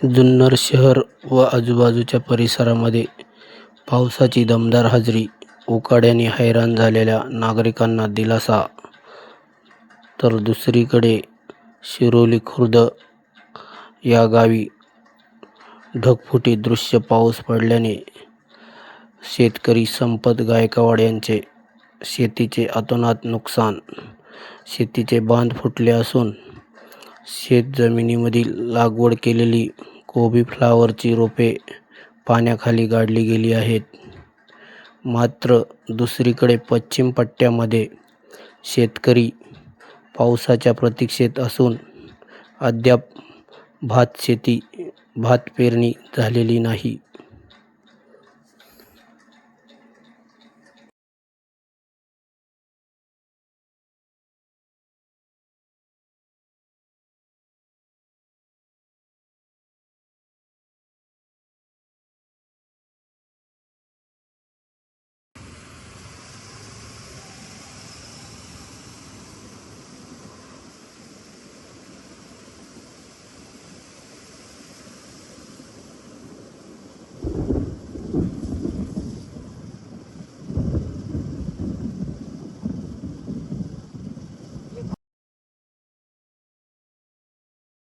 जुन्नर शहर व आजूबाजूच्या परिसरामध्ये पावसाची दमदार हजेरी. उकाड्याने हैराण झालेल्या नागरिकांना दिलासा. तर दुसरीकडे शिरोली खुर्द या गावी ढगफुटी दृश्य. पाऊस पडल्याने शेतकरी संपत गायकवाड यांचे शेतीचे अतोनात नुकसान. शेतीचे बांध फुटले असून शेतजमिनीमधील लागवड केलेली कोबी फ्लावरची रोपे पाण्याखाली गाडली गेली आहेत. मात्र दुसरीकडे पश्चिम पट्ट्यामध्ये शेतकरी पावसाच्या प्रतीक्षेत असून अद्याप भात पेरणी झालेली नाही.